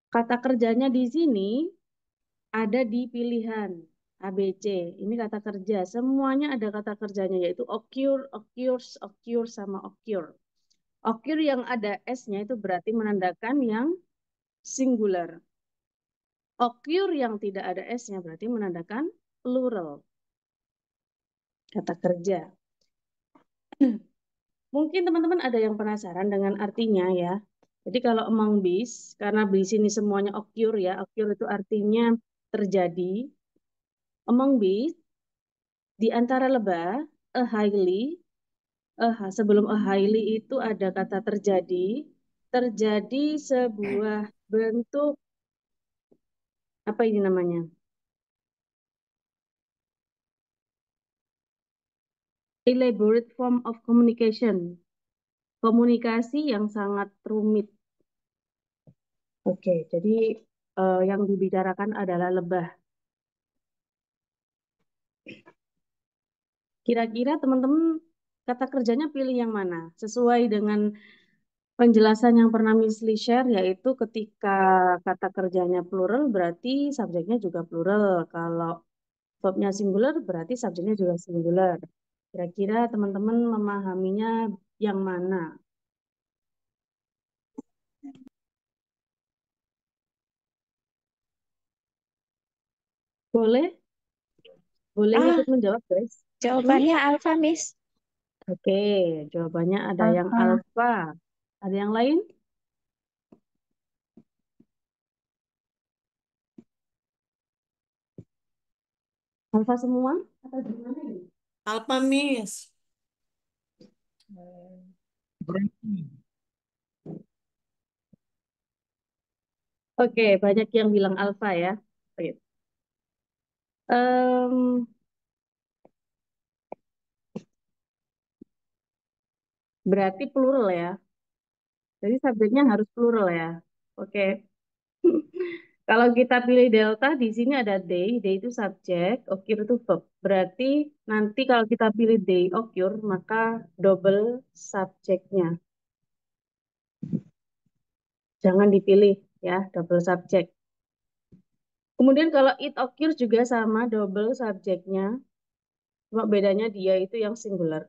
Kata kerjanya di sini ada di pilihan A, B, C. Ini kata kerja. Semuanya ada kata kerjanya yaitu occur, occurs, occur, sama occur. Occur yang ada S-nya itu berarti menandakan yang singular. Occur yang tidak ada S-nya berarti menandakan plural. Kata kerja. Mungkin teman-teman ada yang penasaran dengan artinya ya. Jadi kalau among bees, karena bees ini semuanya occur ya, occur itu artinya terjadi. Among bees, di antara lebah, a highly, sebelum a highly itu ada kata terjadi. Terjadi sebuah bentuk, apa ini namanya? Elaborate form of communication. Komunikasi yang sangat rumit. Oke, jadi yang dibicarakan adalah lebah. Kira-kira teman-teman kata kerjanya pilih yang mana? Sesuai dengan penjelasan yang pernah Miss Lee share, yaitu ketika kata kerjanya plural berarti subjeknya juga plural. Kalau verbnya singular berarti subjeknya juga singular. Kira-kira teman-teman memahaminya yang mana? Boleh? Boleh Ah, ikut menjawab, guys? Hmm? jawabannya alfa, Miss. Oke, jawabannya ada yang Alfa. alfa. Ada yang lain? Alfa semua? Atau gimana ini? Alfa, Miss. Oke, banyak yang bilang alfa ya. Oke. Em, berarti plural ya. Jadi subjeknya harus plural ya. Oke. Kalau kita pilih delta, di sini ada they itu subjek, occur itu verb. Berarti nanti kalau kita pilih they occur, maka double subjeknya. Jangan dipilih ya, double subjek. Kemudian kalau it occurs juga sama double subjeknya, cuma bedanya dia itu yang singular.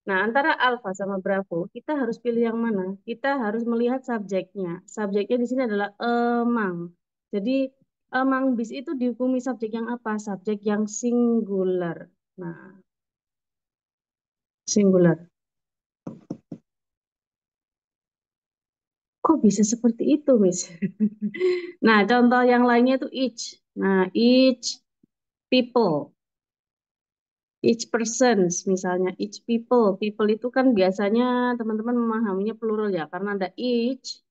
Nah, antara alfa sama bravo, kita harus pilih yang mana? Kita harus melihat subjeknya. Subjeknya di sini adalah among. Jadi, among bis itu dihukumi subjek yang apa? Subjek yang singular. Nah, singular. Kok bisa seperti itu, Miss? Nah, contoh yang lainnya itu each. Nah, each people. Each persons, misalnya each people. People itu kan biasanya teman-teman memahaminya plural ya, karena ada each,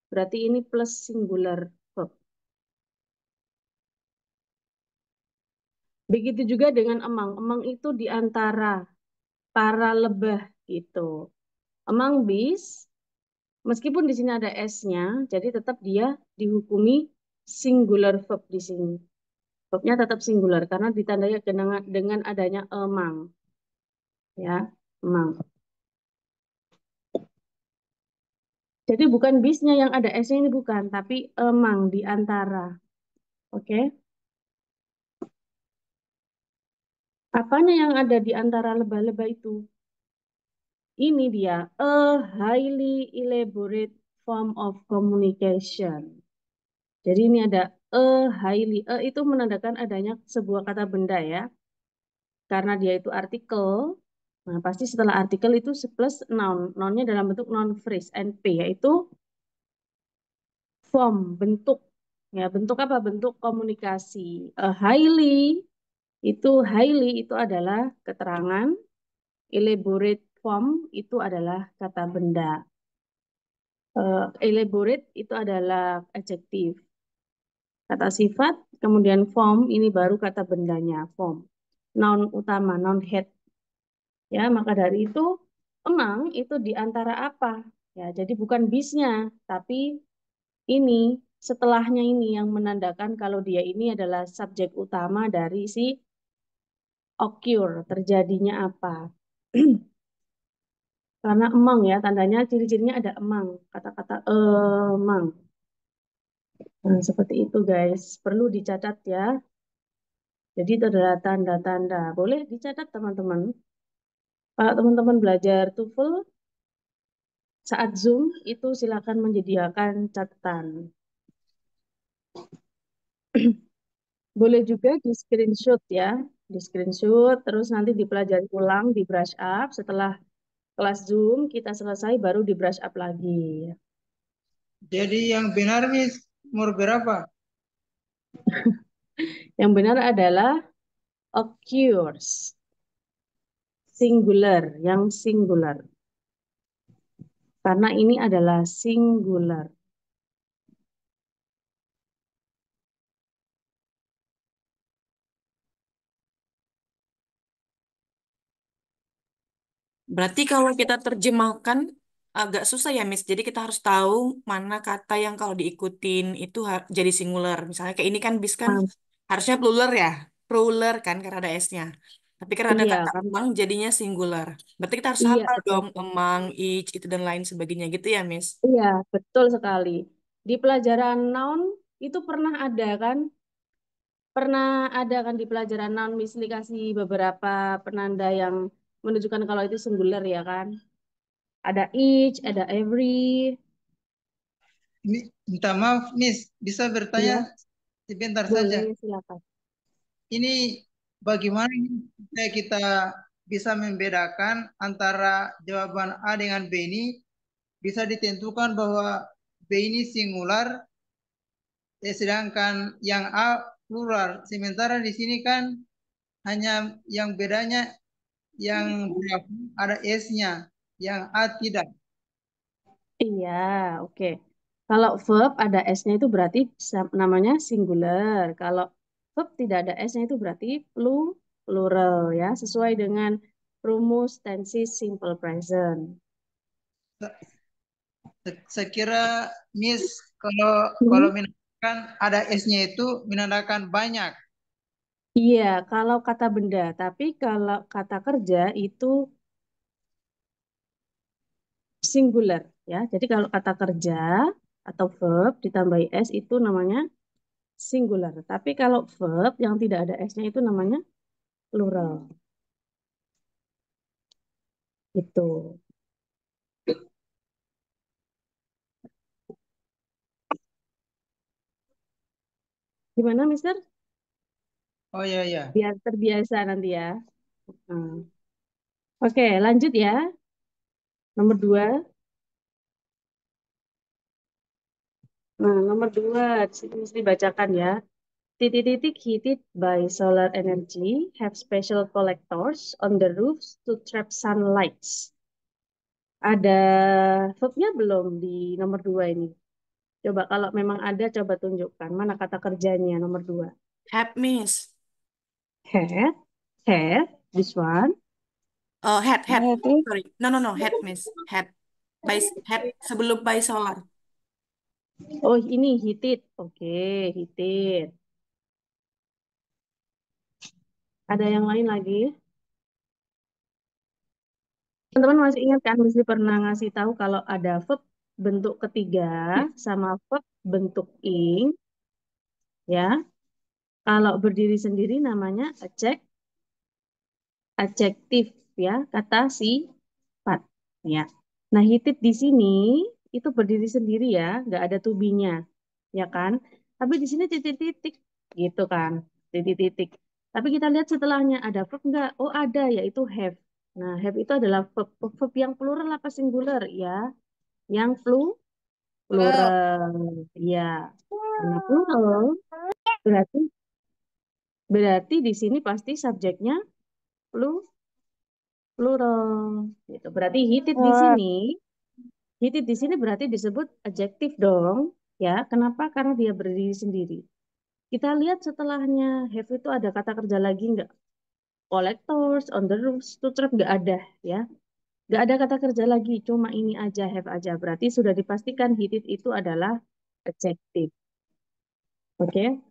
berarti ini plus singular verb. Begitu juga dengan emang. Emang itu di antara para lebah gitu. Emang bees, meskipun di sini ada S-nya, jadi tetap dia dihukumi singular verb di sini. Verbnya tetap singular karena ditandai dengan adanya emang. Ya, emang. Jadi bukan bisnya yang ada S-nya ini bukan, tapi emang di antara. Oke. Apanya yang ada di antara lebah-lebah itu? Ini dia, a highly elaborate form of communication. Jadi ini ada a highly, itu menandakan adanya sebuah kata benda ya. Karena dia itu artikel, nah pasti setelah artikel itu plus noun. Nounnya dalam bentuk noun phrase, NP, yaitu form, bentuk. Ya, bentuk apa? Bentuk komunikasi. Highly itu adalah keterangan, elaborate form itu adalah kata benda. Elaborate itu adalah adjektif. Kata sifat, kemudian form, ini baru kata bendanya, form. Noun utama, noun head. Ya, maka dari itu, emang itu di antara apa? Ya, jadi bukan bisnya, tapi ini, setelahnya ini yang menandakan kalau dia ini adalah subjek utama dari si occur, terjadinya apa. Karena emang ya, tandanya ciri-cirinya ada emang, kata-kata emang. Nah, seperti itu guys. Perlu dicatat ya. Jadi itu adalah tanda-tanda. Boleh dicatat teman-teman. Kalau teman-teman belajar TOEFL saat Zoom itu silakan menyediakan catatan. Boleh juga di screenshot ya. Di screenshot terus nanti dipelajari ulang, di brush up. Setelah kelas Zoom kita selesai baru di brush up lagi. Jadi yang benar Miss umur berapa? Yang benar adalah occurs, singular, yang singular. Karena ini adalah singular. Berarti kalau kita terjemahkan agak susah ya, Miss. Jadi kita harus tahu mana kata yang kalau diikutin itu jadi singular. Misalnya kayak ini kan bis kan Ah, harusnya plural ya. Plural kan karena ada S-nya. Tapi karena ada iya, kata kan? among jadinya singular. Berarti kita harus Iya, hafal betul. dong among, each, itu dan lain sebagainya gitu ya, Miss. Iya, betul sekali. Di pelajaran noun itu pernah ada kan? Pernah ada kan di pelajaran noun Miss Li kasih beberapa penanda yang menunjukkan kalau itu singular ya kan? Ada each, ada every, Minta maaf Miss, bisa bertanya ya. sebentar saja. Boleh, silakan. Ini bagaimana ini supaya kita bisa membedakan antara jawaban A dengan B ini bisa ditentukan bahwa B ini singular, sedangkan yang A plural. Sementara di sini kan hanya yang bedanya yang berapa ada S-nya, yang A tidak. Iya, oke. Kalau verb ada S-nya itu berarti namanya singular. Kalau verb tidak ada S-nya itu berarti plural ya, sesuai dengan rumus tenses simple present. Saya kira Miss kalau Hmm. kalau menandakan ada S-nya itu menandakan banyak. Iya, kalau kata benda, tapi kalau kata kerja itu singular ya. Jadi kalau kata kerja atau verb ditambahi S itu namanya singular. Tapi kalau verb yang tidak ada S-nya itu namanya plural. Itu. Gimana, Mister? Oh ya ya. Biar terbiasa nanti ya. Hmm. Oke, lanjut ya. Nomor dua. Nah, nomor dua, di sini mesti bacakan ya. Titik-titik heated by solar energy have special collectors on the roofs to trap sunlight. Ada verbnya belum di nomor dua ini? Coba kalau memang ada, coba tunjukkan. Mana kata kerjanya nomor dua? Have, Miss. Have, have, this one. Oh, head. Have it. Sorry. No, no, no, head, Miss. Head. Head sebelum by solar. Oh, ini heated. Oke, heated. Ada yang lain lagi? Teman-teman masih ingat kan, mesti pernah ngasih tahu kalau ada verb bentuk ketiga sama verb bentuk ing, ya. Kalau berdiri sendiri namanya adjektif, ya, kata sifat, ya. Nah, hitit di sini itu berdiri sendiri ya, nggak ada tubinya, ya kan? Tapi di sini titik-titik, gitu kan, titik-titik. Tapi kita lihat setelahnya ada verb nggak? Oh ada, yaitu have. Nah, have itu adalah verb yang plural apa singular, ya? Yang plural, ya. Karena plural berarti berarti di sini pasti subjeknya plural. Gitu. Berarti hitit di sini berarti disebut adjektif dong, ya. Kenapa? Karena dia berdiri sendiri. Kita lihat setelahnya have itu ada kata kerja lagi nggak? Collectors, on the roofs, to trap nggak ada, ya. Nggak ada kata kerja lagi, cuma ini aja, have aja. Berarti sudah dipastikan hitit itu adalah adjektif. Oke?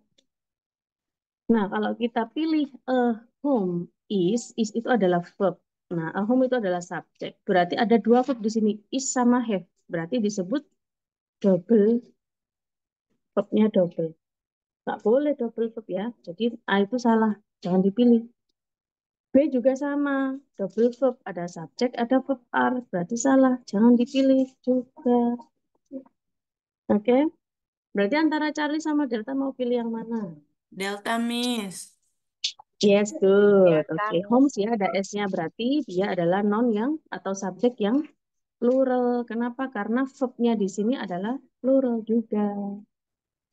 Nah, kalau kita pilih a home is itu adalah verb. Nah, a home itu adalah subjek. Berarti ada dua verb di sini, is sama have. Berarti disebut double Verbnya double. Nggak boleh double verb ya. Jadi A itu salah. Jangan dipilih. B juga sama. Double verb. Ada subjek, ada verb are. Berarti salah. Jangan dipilih juga. Oke. Berarti antara Charlie sama Delta mau pilih yang mana? Delta, Miss. Yes, good. Oke. Homes ya ada S-nya. Berarti dia adalah noun yang atau subjek yang plural. Kenapa? Karena verb-nya di sini adalah plural juga.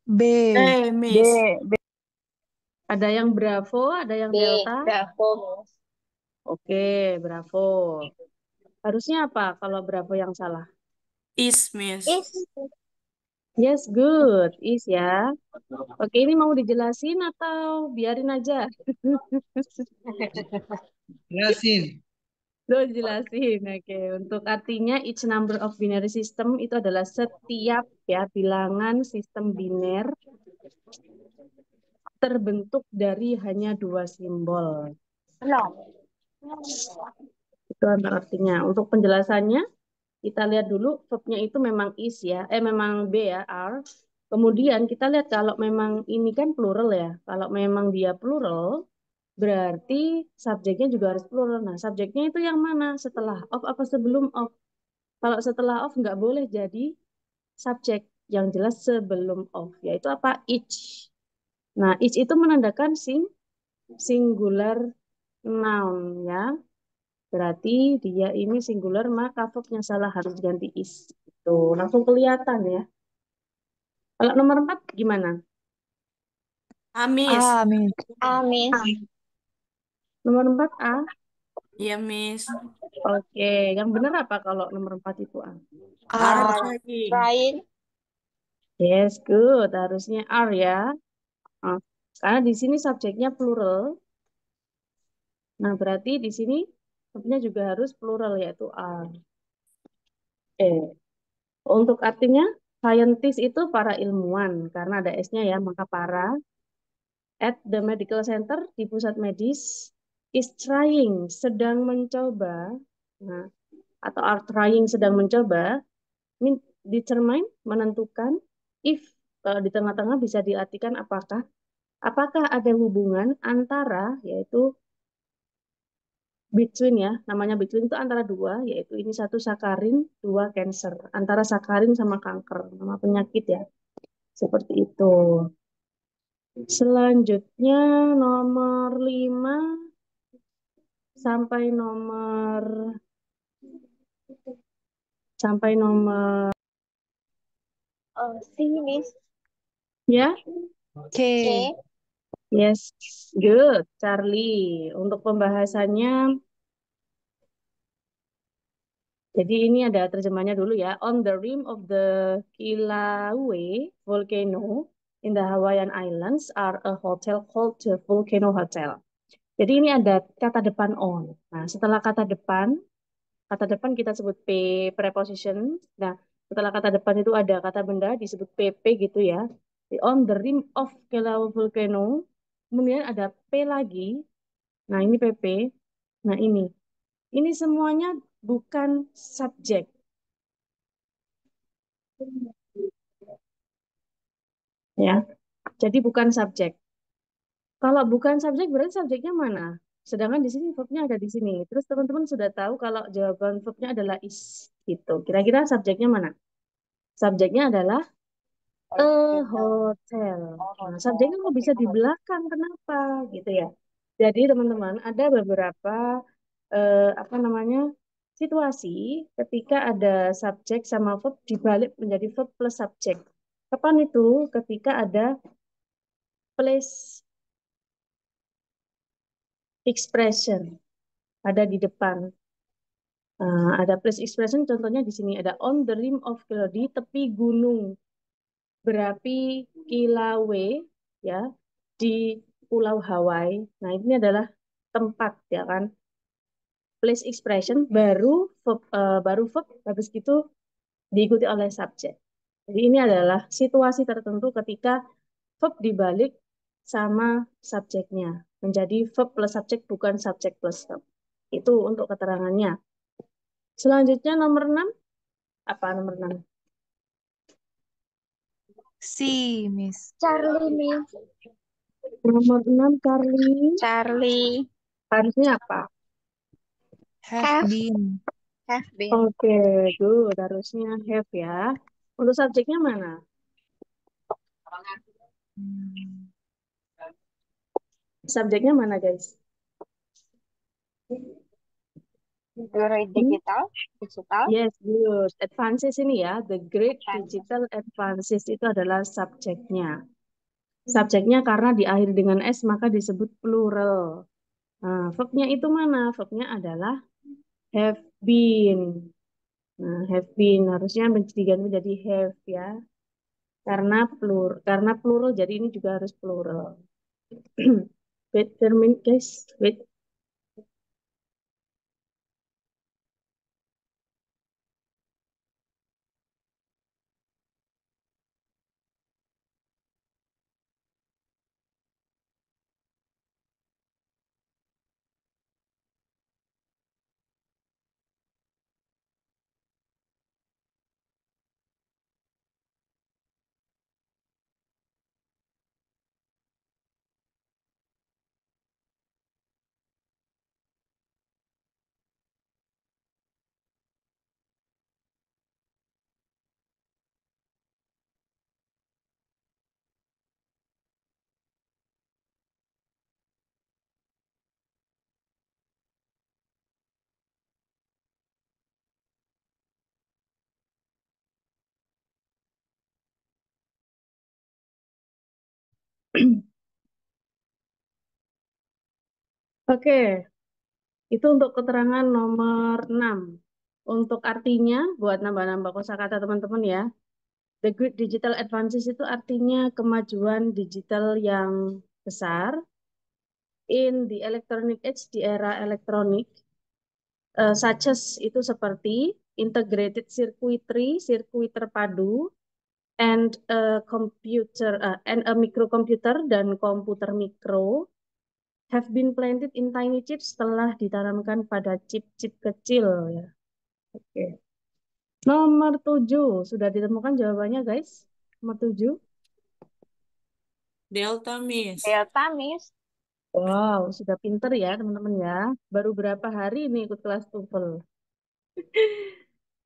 B. Miss. Ada yang bravo, ada yang delta. Bravo. Oke, bravo. Harusnya apa kalau bravo yang salah? Is, Miss. Yes, good. Is ya. Oke, ini mau dijelasin atau biarin aja? Jelasin. Lo jelasin. Oke, untuk artinya each number of binary system itu adalah setiap ya bilangan sistem biner terbentuk dari hanya dua simbol. Itu antara artinya. Untuk penjelasannya, kita lihat dulu verbnya itu memang is ya, memang B ya, are. Kemudian kita lihat kalau memang ini kan plural ya. Kalau memang dia plural, berarti subjeknya juga harus plural. Nah, subjeknya itu yang mana? Setelah of apa sebelum of? Kalau setelah of nggak boleh jadi subjek. Yang jelas sebelum of, yaitu apa? Each. Nah, each itu menandakan singular noun ya. Berarti dia ini singular, maka verbnya salah harus ganti is. Tuh, langsung kelihatan ya. Kalau nomor 4 gimana? A, Miss. Miss. Nomor 4 A. Iya, Miss. Oke, yang benar apa kalau nomor 4 itu A? Are trying. Trying. Yes, good. Harusnya are ya. Ah, karena di sini subjeknya plural. Nah, berarti di sini verbnya juga harus plural yaitu are. Untuk artinya scientist itu para ilmuwan karena ada S-nya ya, maka para at the medical center di pusat medis is trying sedang mencoba, nah, atau are trying sedang mencoba, determine menentukan, if di tengah-tengah bisa diartikan apakah ada hubungan antara yaitu between ya, namanya between itu antara dua, yaitu ini satu sakarin, dua cancer, antara sakarin sama kanker, nama penyakit ya, seperti itu. Selanjutnya nomor 5 sampai nomor Miss. ya. C. Yes, good, Charlie. Untuk pembahasannya, jadi ini ada terjemahnya dulu ya. On the rim of the Kilauea volcano in the Hawaiian Islands are a hotel called the Volcano Hotel. Jadi ini ada kata depan on. Nah, setelah kata depan kita sebut P preposition. Nah, setelah kata depan itu ada kata benda disebut PP gitu ya. On the rim of Kilauea volcano. Kemudian ada P lagi. Nah, ini PP. Nah, ini. Ini semuanya bukan subjek. Ya. Jadi bukan subjek. Kalau bukan subjek berarti subjeknya mana? Sedangkan di sini verbnya ada di sini. Terus teman-teman sudah tahu kalau jawaban verbnya adalah is gitu. Kira-kira subjeknya mana? Subjeknya adalah a hotel. Nah, subjeknya kok bisa di belakang? Kenapa? Gitu ya. Jadi teman-teman ada beberapa apa namanya situasi ketika ada subjek sama verb dibalik menjadi verb plus subjek. Kapan itu? Ketika ada place expression ada di depan. Ada place expression contohnya di sini ada on the rim of Kilauea di tepi gunung berapi Kilauea ya di Pulau Hawaii. Nah, ini adalah tempat ya kan. Place expression baru verb habis itu diikuti oleh subjek. Jadi ini adalah situasi tertentu ketika verb dibalik sama subjeknya menjadi verb plus subjek bukan subjek plus verb. Itu untuk keterangannya. Selanjutnya nomor 6. Apa nomor 6? C, Miss. Charlie, Miss. Nomor 6, Charlie. Charlie. Harusnya apa? Have Have. been. Have been. Oke, good. Harusnya have ya. Untuk subjeknya mana? Hmm. Subjeknya mana, guys? Guru digital. Digital. Yes, good. Advances ini ya, the Great Advances. Digital Advances itu adalah subjeknya. Subjeknya karena diakhiri dengan S maka disebut plural. Nah, verbnya itu mana? Verbnya adalah have been. Nah, have been harusnya diganti menjadi have ya. Karena plural jadi ini juga harus plural. Wait a minute, guys. Wait. Oke, itu untuk keterangan nomor 6. Untuk artinya, buat nambah-nambah kosakata teman-teman ya. The Great Digital Advances itu artinya kemajuan digital yang besar. In the electronic age, di era elektronik, such as itu seperti integrated circuitry, sirkuit terpadu, and a microcomputer dan komputer mikro have been planted in tiny chips telah ditanamkan pada chip-chip kecil ya. Oke. Nomor 7 sudah ditemukan jawabannya guys. Nomor 7. Delta, Miss. Delta, Miss. Wow, sudah pinter ya teman-teman ya. Baru berapa hari ini ikut kelas TOEFL.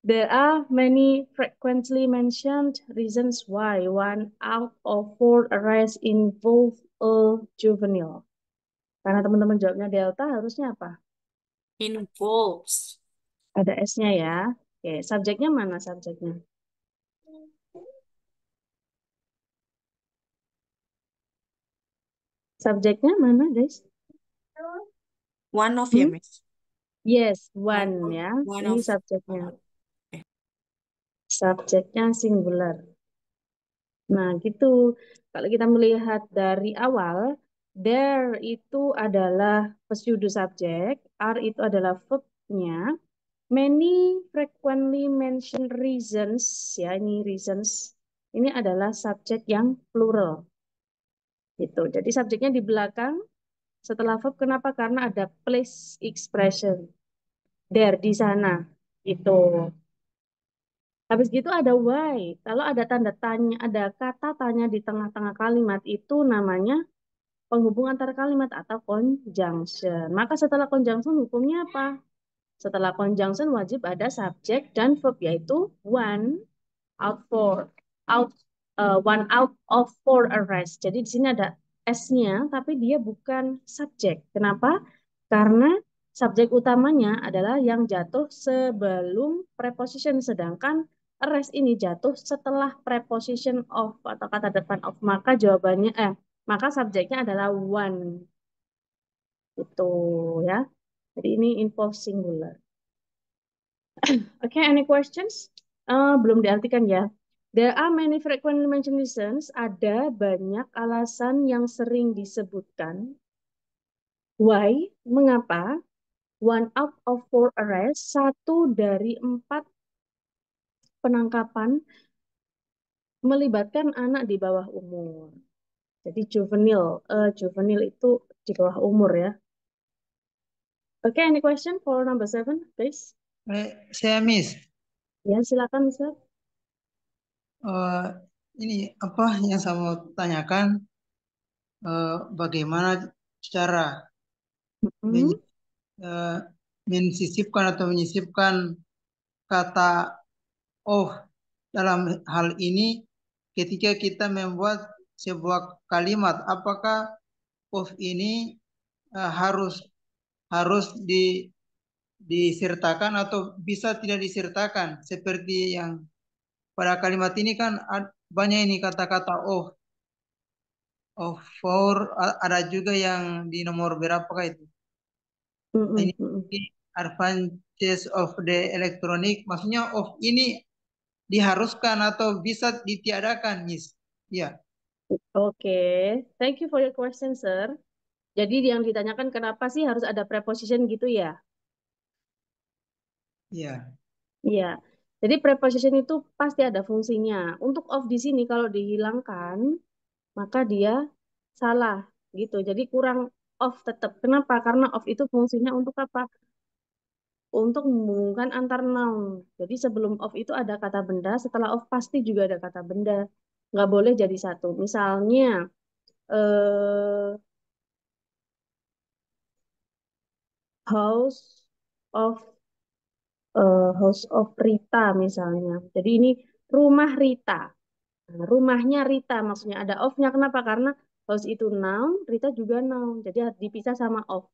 There are many frequently mentioned reasons why 1 out of 4 arrests involve a juvenile. Karena teman-teman jawabnya Delta, harusnya apa? Involves. Ada S-nya ya. Oke, subjeknya mana subjeknya? Subjeknya mana, guys? One of ya, Hmm? Miss. Yes, One one ya. one Ini of. subjeknya. Eh, Subjeknya singular. Nah, gitu. Kalau kita melihat dari awal, there itu adalah pseudo subjek, are itu adalah verbnya, many frequently mentioned reasons, ya ini reasons, ini adalah subjek yang plural. Gitu. Jadi subjeknya di belakang, setelah verb, kenapa? Karena ada place expression. There, di sana. Gitu. Habis gitu ada why. Kalau ada tanda tanya, ada kata tanya di tengah-tengah kalimat itu namanya penghubung antar kalimat atau conjunction. Maka setelah conjunction hukumnya apa? Setelah conjunction wajib ada subjek dan verb yaitu out for out 1 out of 4 arrest. Jadi di sini ada S-nya tapi dia bukan subjek. Kenapa? Karena subjek utamanya adalah yang jatuh sebelum preposition sedangkan arrest ini jatuh setelah preposition of atau kata depan of. Maka jawabannya maka subjeknya adalah one. Itu ya. Jadi ini info singular. Okay, any questions? Belum diartikan ya. There are many frequently mentioned reasons. Ada banyak alasan yang sering disebutkan. Why? Mengapa? 1 out of 4 arrests, 1 dari 4 penangkapan melibatkan anak di bawah umur. Jadi juvenile itu di bawah umur ya. Okay, any question for number 7, please? Saya Miss. Ya, silakan, Mister. ini apa yang saya mau tanyakan, bagaimana cara Hmm. men- eh, mensisipkan atau menyisipkan kata oh dalam hal ini ketika kita membuat sebuah kalimat, apakah of ini harus harus disertakan atau bisa tidak disertakan seperti yang pada kalimat ini kan banyak ini kata-kata for ada juga yang di nomor berapa itu. Ini advantage of the electronic, maksudnya of ini diharuskan atau bisa ditiadakan, Miss. Ya, Oke, thank you for your question, sir. Jadi yang ditanyakan kenapa sih harus ada preposition gitu ya? ya, Iya. Jadi preposition itu pasti ada fungsinya. Untuk of di sini kalau dihilangkan, maka dia salah gitu. Jadi kurang of tetap. Kenapa? Karena of itu fungsinya untuk apa? Untuk menghubungkan antar noun. Jadi sebelum of itu ada kata benda, setelah of pasti juga ada kata benda. Nggak boleh jadi satu. Misalnya, eh, house of house of Rita misalnya. Jadi ini rumah Rita. Nah, rumahnya Rita maksudnya ada of-nya. Kenapa? Karena house itu noun, Rita juga noun. Jadi harus dipisah sama of.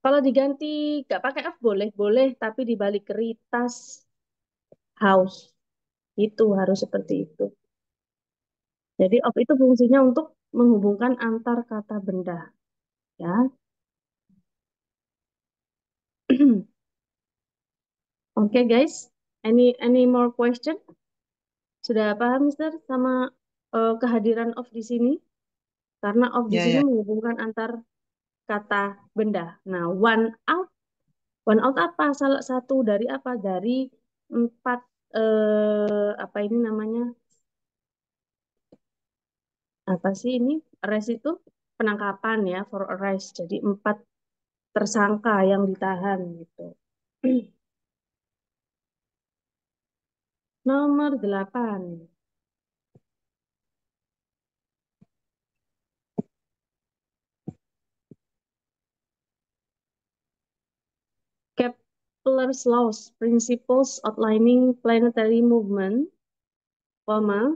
Kalau diganti nggak pakai of boleh, boleh, tapi dibalik Rita's house. Itu harus seperti itu. Jadi of itu fungsinya untuk menghubungkan antar kata benda, ya. Oke, guys. Any more question? Sudah paham, Mister, sama kehadiran of di sini? Karena of di ya, sini ya. menghubungkan antar kata benda. Nah, one out apa? Salah satu dari apa? Dari empat apa ini namanya? Apa sih ini? Arrest itu penangkapan ya, for arrest. Jadi empat tersangka yang ditahan gitu. Nomor 8. Kepler's laws, principles outlining planetary movement,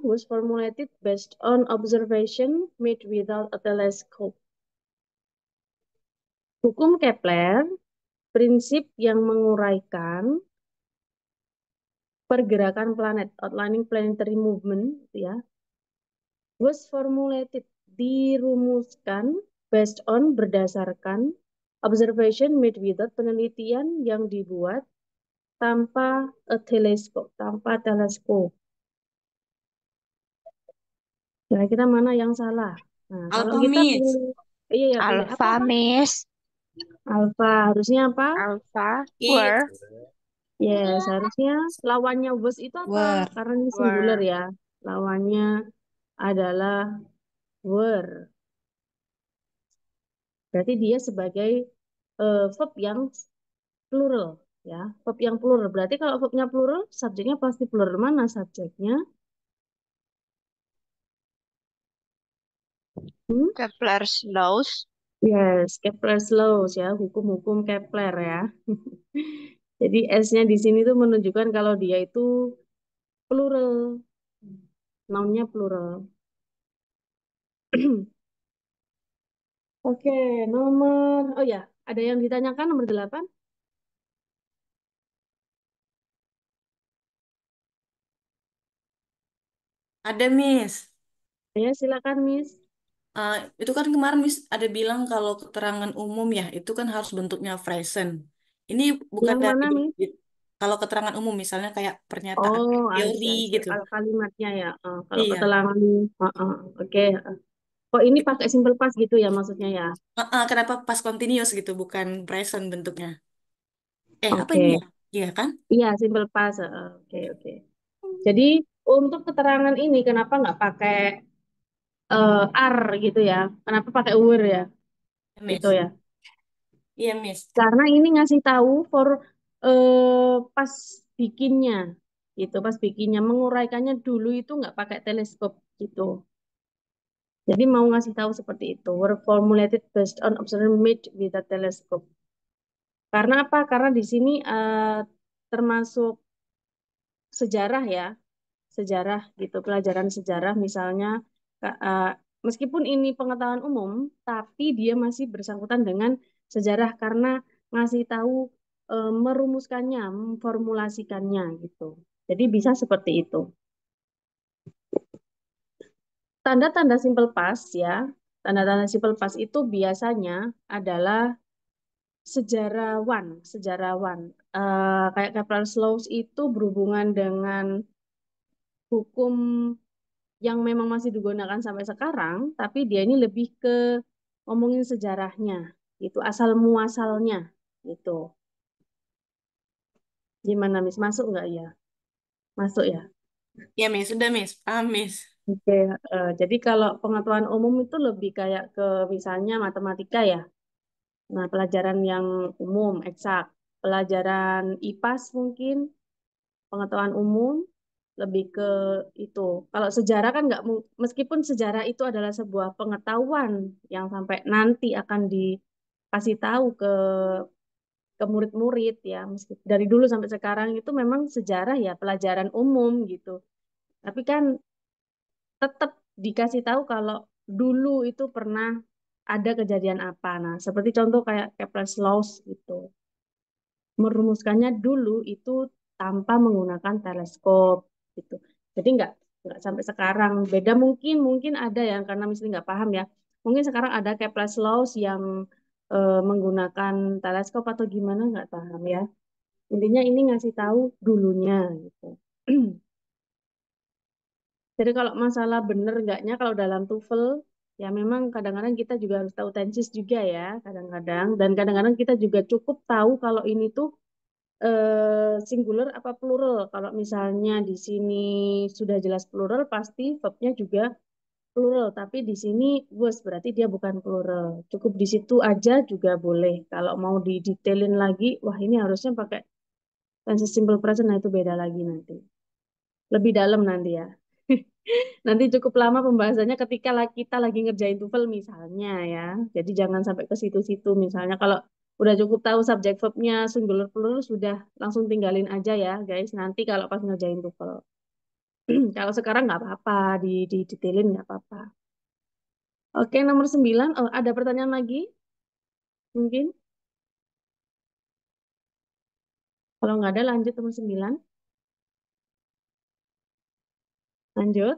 was formulated based on observation made without a telescope. Hukum Kepler, prinsip yang menguraikan pergerakan planet, outlining planetary movement, ya, was formulated, dirumuskan, based on, berdasarkan, observation made without, penelitian yang dibuat tanpa teleskop, tanpa teleskop. Kira-kira mana yang salah? Nah, kalau Alpha, kita Miss. pilih, iya ya pilih apa Alpha, Pak? Miss. Alpha, harusnya apa? Alpha, It. were, Yes, harusnya lawannya was itu apa? Were. Karena ini singular were. ya. Lawannya adalah were. Berarti dia sebagai verb yang plural ya. Verb yang plural. Berarti kalau verbnya plural, subjeknya pasti plural. Mana subjeknya? Hmm? Kepler's laws. Yes, Kepler's laws ya, hukum-hukum Kepler ya. Jadi S-nya di sini tuh menunjukkan kalau dia itu plural. Nounnya plural. Oke, oh ya, ada yang ditanyakan nomor 8? Ada, Miss. Ya, silakan Miss. Itu kan kemarin Miss ada bilang kalau keterangan umum ya, itu kan harus bentuknya present. Ini bukan Yang dari mana Miss? kalau keterangan umum misalnya kayak pernyataan Oh, teori gitu. Kalau kalimatnya ya. Kalau Iya. keterangan, oke. Kok ini pakai simple past gitu ya maksudnya ya? Kenapa pas continuous gitu, bukan present bentuknya? Apa ini Oke, ya? Iya kan? iya simple past. Oke, oke. Jadi untuk keterangan ini kenapa nggak pakai are gitu ya? Kenapa pakai were ya? Gitu Miss. ya. Iya, Miss. Karena ini ngasih tahu for pas bikinnya, Itu pas bikinnya menguraikannya dulu itu nggak pakai teleskop gitu. Jadi mau ngasih tahu seperti itu. Were formulated based on observation made with a telescope. Karena apa? Karena di sini termasuk sejarah ya, sejarah gitu, pelajaran sejarah misalnya meskipun ini pengetahuan umum, tapi dia masih bersangkutan dengan sejarah karena ngasih tahu merumuskannya, memformulasikannya gitu. Jadi bisa seperti itu. Tanda-tanda simple past ya, tanda-tanda simple past itu biasanya adalah sejarawan, sejarawan. Kayak Kepler's Laws itu berhubungan dengan hukum yang memang masih digunakan sampai sekarang, tapi dia ini lebih ke ngomongin sejarahnya, itu asal muasalnya, gitu. Gimana, Miss? Masuk nggak ya? Masuk ya? Ya, Miss. Sudah, Miss. Paham, Miss. Oke, jadi kalau pengetahuan umum itu lebih kayak ke misalnya matematika ya. Nah, pelajaran yang umum, eksak. Pelajaran IPAS mungkin, pengetahuan umum, lebih ke itu. Kalau sejarah kan nggak, meskipun sejarah itu adalah sebuah pengetahuan yang sampai nanti akan dikasih tahu ke murid-murid ya, meskipun dari dulu sampai sekarang itu memang sejarah ya pelajaran umum gitu. Tapi kan tetap dikasih tahu kalau dulu itu pernah ada kejadian apa. Nah, seperti contoh kayak Kepler's Laws gitu. Merumuskannya dulu itu tanpa menggunakan teleskop gitu. Jadi nggak sampai sekarang. Beda mungkin ada yang karena misalnya nggak paham ya. Mungkin sekarang ada Kepler's Laws yang menggunakan teleskop atau gimana nggak paham ya. Intinya ini ngasih tahu dulunya gitu. Jadi kalau masalah bener enggaknya kalau dalam TOEFL ya memang kadang-kadang kita juga harus tahu tenses juga ya kadang-kadang dan kadang-kadang kita juga cukup tahu kalau ini tuh singular apa plural. Kalau misalnya di sini sudah jelas plural, pasti verbnya juga plural. Tapi di sini was berarti dia bukan plural. Cukup di situ aja juga boleh. Kalau mau didetailin lagi, wah ini harusnya pakai tense simple present, nah itu beda lagi nanti. Lebih dalam nanti ya. Nanti cukup lama pembahasannya ketika kita lagi ngerjain TOEFL misalnya ya. Jadi jangan sampai ke situ-situ. Misalnya kalau udah cukup tahu subjek verbnya singular plural sudah langsung tinggalin aja ya guys. Nanti kalau pas ngerjain TOEFL. Kalau sekarang nggak apa-apa, di detailin nggak apa-apa. Oke, nomor 9. Oh, ada pertanyaan lagi? Mungkin? Kalau nggak ada lanjut nomor 9. Lanjut.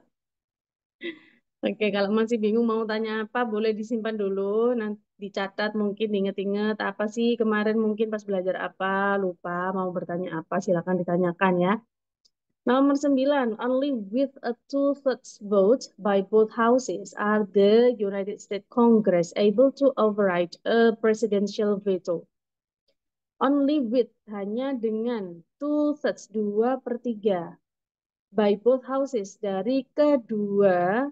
Oke, kalau masih bingung mau tanya apa, boleh disimpan dulu. Nanti dicatat, mungkin diinget-inget apa sih kemarin mungkin pas belajar apa, lupa mau bertanya apa, silakan ditanyakan ya. Nomor 9, only with a two-thirds vote by both houses are the United States Congress able to override a presidential veto. Only with, hanya dengan two-thirds, 2/3 by both houses, dari kedua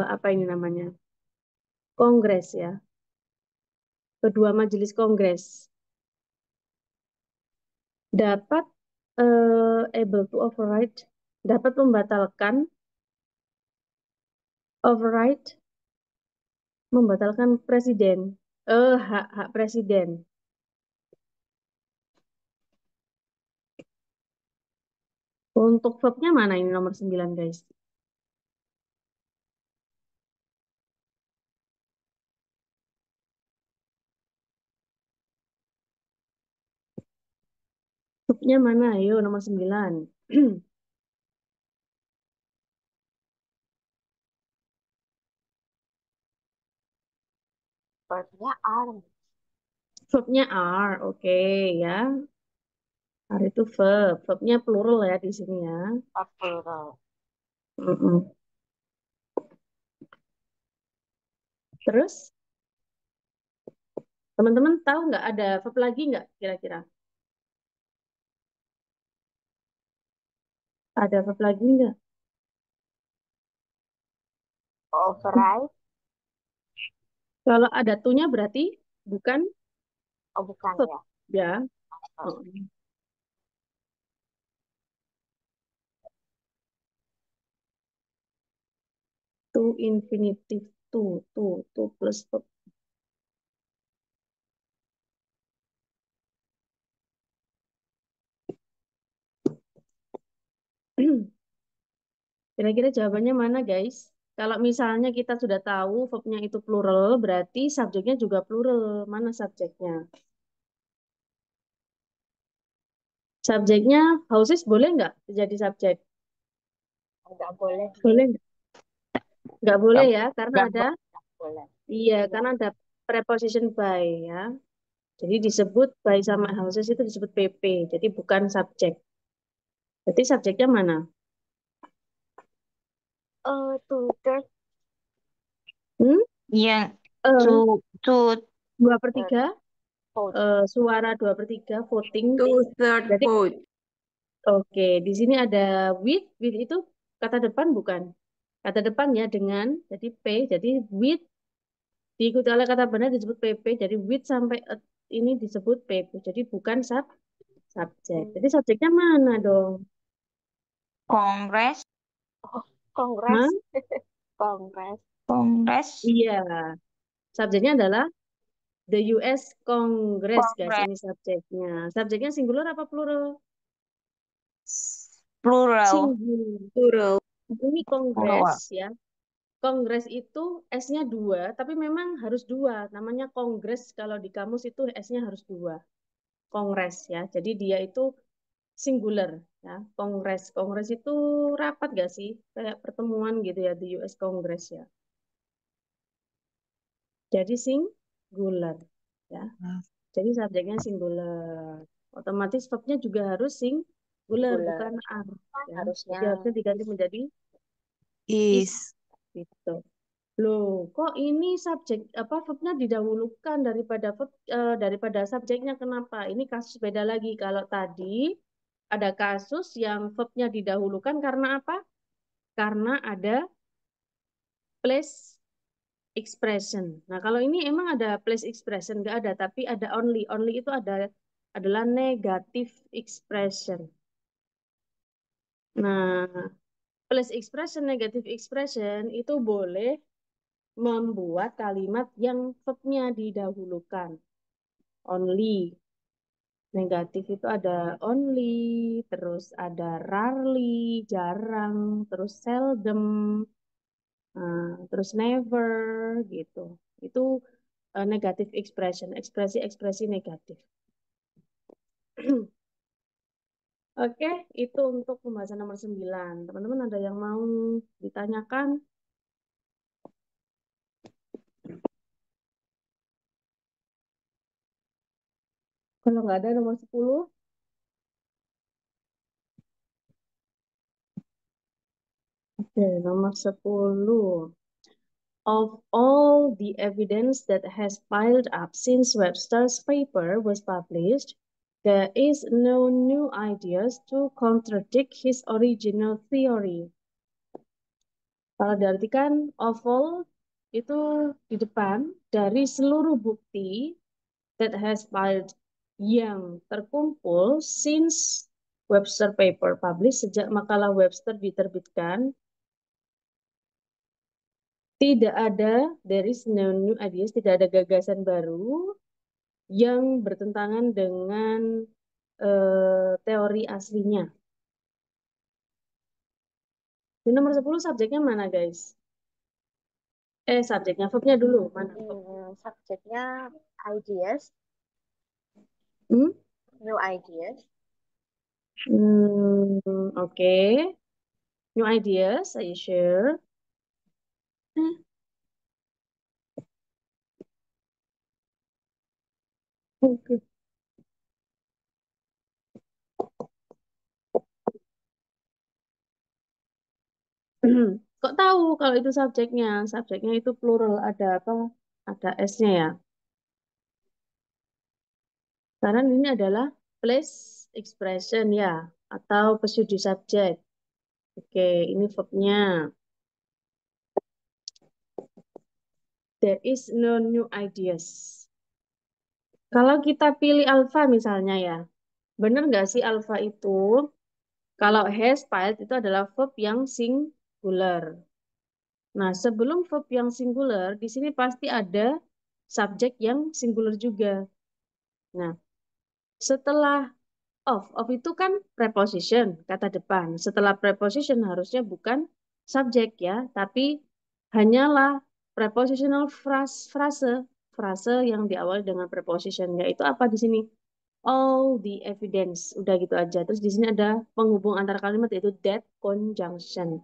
apa ini namanya? Kongres ya, kedua majelis kongres dapat able to override, dapat membatalkan, override, membatalkan presiden, hak-hak presiden. Untuk verbnya mana ini nomor 9 guys? Verbnya mana? Ayo nomor 9. Verbnya are. Verbnya are, oke ya. Are itu verb, verbnya plural ya di sini ya. Plural. Mm-mm. Terus teman-teman tahu nggak ada verb lagi nggak kira-kira? Ada verb lagi nggak? Override. Kalau ada tunya berarti bukan Oh, bukan verb ya. ya. Oh, Mm-mm. To infinitive to plus verb. Kira-kira jawabannya mana, guys? Kalau misalnya kita sudah tahu verbnya itu plural, berarti subjeknya juga plural. Mana subjeknya? Subjeknya houses boleh nggak jadi subjek? Enggak boleh, Boleh Miss. nggak? Nggak boleh ya, karena Enggak ada, boleh. iya, Iya. karena ada preposition by ya. Jadi disebut by sama houses itu disebut PP, jadi bukan subjek. Berarti subjeknya mana? Tutor. Hmm? Yang Eh, to to 2/3, Vote. suara 2/3, voting. 2/3 Jadi, vote. oke, di sini ada with itu kata depan bukan? Kata depan ya dengan, jadi P, jadi with diikuti oleh kata benar disebut PP, jadi with sampai ini disebut PP, jadi bukan subjek. Jadi subjeknya mana dong? Kongres Kongres. Hah? Kongres. Kongres Iya, subjeknya adalah the US Congress, guys. Kongres Ini subjeknya. Subjeknya singular apa plural? plural Singular. Plural. Ini plural kongres ya. Kongres itu S-nya 2, tapi memang harus 2. Namanya kongres kalau di kamus itu S-nya harus 2. Kongres ya. Jadi dia itu singular ya. Kongres. Kongres itu rapat gak sih? Kayak pertemuan gitu ya di US Congress ya. Jadi singular ya. Jadi subjeknya singular. Otomatis verbnya juga harus singular, Singular. bukan are ya. Harusnya Jadi harusnya diganti menjadi is Is. gitu. Loh, kok ini subjek apa verbnya didahulukan daripada subjeknya, kenapa? Ini kasus beda lagi. Kalau tadi ada kasus yang verbnya didahulukan karena apa? Karena ada place expression. Nah, kalau ini emang ada place expression, nggak ada, tapi ada only. Only itu adalah negative expression. Nah, place expression, negative expression itu boleh membuat kalimat yang verbnya didahulukan. Only. Negatif itu ada only, terus ada rarely, jarang, terus seldom, terus never gitu. Itu negatif expression, ekspresi-ekspresi negatif. Oke, itu untuk pembahasan nomor 9. Teman-teman ada yang mau ditanyakan? Kalau nggak ada nomor 10. Oke, nomor 10. Of all the evidence that has piled up since Webster's paper was published, there is no new ideas to contradict his original theory. Kalau diartikan of all itu di depan dari seluruh bukti that has piled yang terkumpul since Webster paper published, sejak makalah Webster diterbitkan, tidak ada, there is no new ideas, tidak ada gagasan baru yang bertentangan dengan teori aslinya. Di nomor 10 subjeknya mana, guys? Subjeknya, verbnya dulu. Mana? Subjeknya ideas. Hmm? New ideas. Oke. New ideas, are you sure? Oke. Kok tahu kalau itu subjeknya? Subjeknya itu plural, ada apa? Ada S-nya ya. Karena ini adalah place expression ya, atau pseudo subjek. Oke, ini verbnya. There is no new ideas. Kalau kita pilih alpha misalnya ya, benar nggak sih alpha itu? Kalau has piled itu adalah verb yang singular. Nah, sebelum verb yang singular, di sini pasti ada subjek yang singular juga. Nah, setelah of itu kan preposition, kata depan. Setelah preposition harusnya bukan subjek ya, tapi hanyalah prepositional frase yang diawali dengan preposition, yaitu apa di sini? All the evidence. Udah gitu aja. Terus di sini ada penghubung antara kalimat yaitu that conjunction.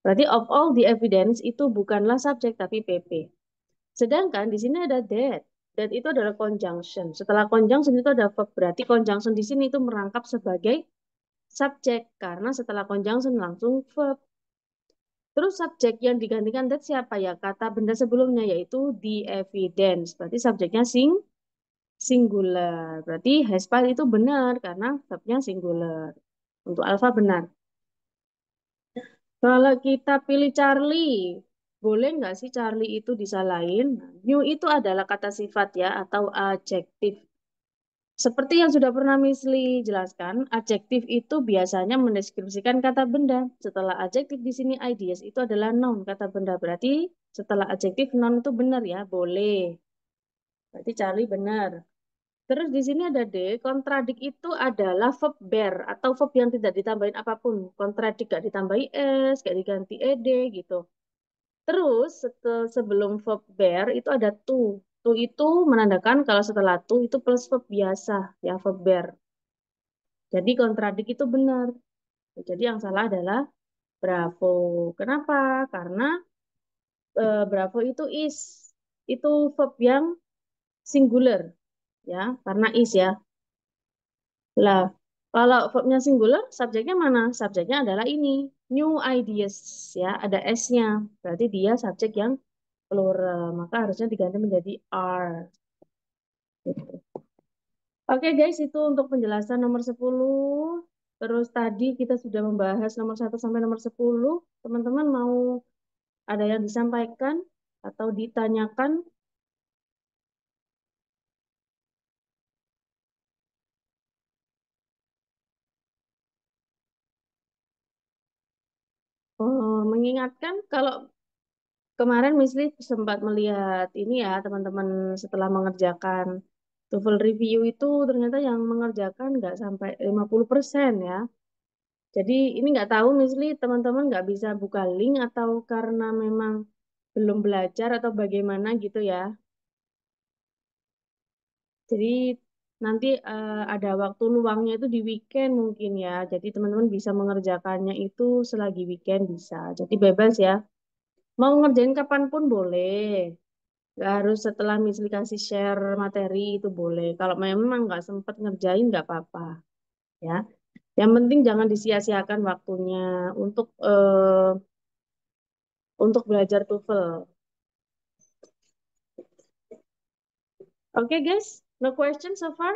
Berarti of all the evidence itu bukanlah subjek tapi PP. Sedangkan di sini ada that. That itu adalah conjunction. Setelah conjunction itu ada verb. Berarti conjunction di sini itu merangkap sebagai subjek karena setelah conjunction langsung verb. Terus subjek yang digantikan that siapa ya? Kata benda sebelumnya yaitu the evidence. Berarti subjeknya singular. Berarti has part itu benar karena verbnya singular. Untuk alfa benar. Kalau kita pilih Charlie, boleh nggak sih Charlie itu disalahin? New itu adalah kata sifat ya atau adjektif. Seperti yang sudah pernah Miss Lee jelaskan, adjektif itu biasanya mendeskripsikan kata benda. Setelah adjektif di sini ideas itu adalah noun kata benda. Berarti setelah adjektif noun itu benar ya, boleh. Berarti Charlie benar. Terus di sini ada D, kontradik itu adalah verb bear atau verb yang tidak ditambahin apapun. Kontradik gak ditambahi S, gak diganti ED gitu. Terus sebelum verb bear itu ada to. To itu menandakan kalau setelah to itu plus verb biasa, ya verb bear. Jadi kontradik itu benar. Jadi yang salah adalah bravo. Kenapa? Karena bravo itu is. Itu verb yang singular, ya, karena is ya. Lah, kalau verbnya singular, subjeknya mana? Subjeknya adalah ini, new ideas, ya, ada S-nya. Berarti dia subjek yang plural, maka harusnya diganti menjadi are. Gitu. Oke guys, itu untuk penjelasan nomor 10. Terus tadi kita sudah membahas nomor 1 sampai nomor 10. Teman-teman mau ada yang disampaikan atau ditanyakan? Mengingatkan kalau kemarin Misli sempat melihat ini ya teman-teman setelah mengerjakan TOEFL review itu ternyata yang mengerjakan nggak sampai 50% ya. Jadi ini nggak tahu Misli teman-teman nggak bisa buka link atau karena memang belum belajar atau bagaimana gitu ya. Jadi nanti ada waktu luangnya itu di weekend mungkin ya. Jadi teman-teman bisa mengerjakannya itu selagi weekend bisa. Jadi bebas ya. Mau ngerjain kapanpun boleh. Nggak harus setelah misal kasih share materi itu boleh. Kalau memang nggak sempat ngerjain nggak apa-apa ya. Yang penting jangan disia-siakan waktunya untuk belajar TOEFL. Oke guys, no question so far?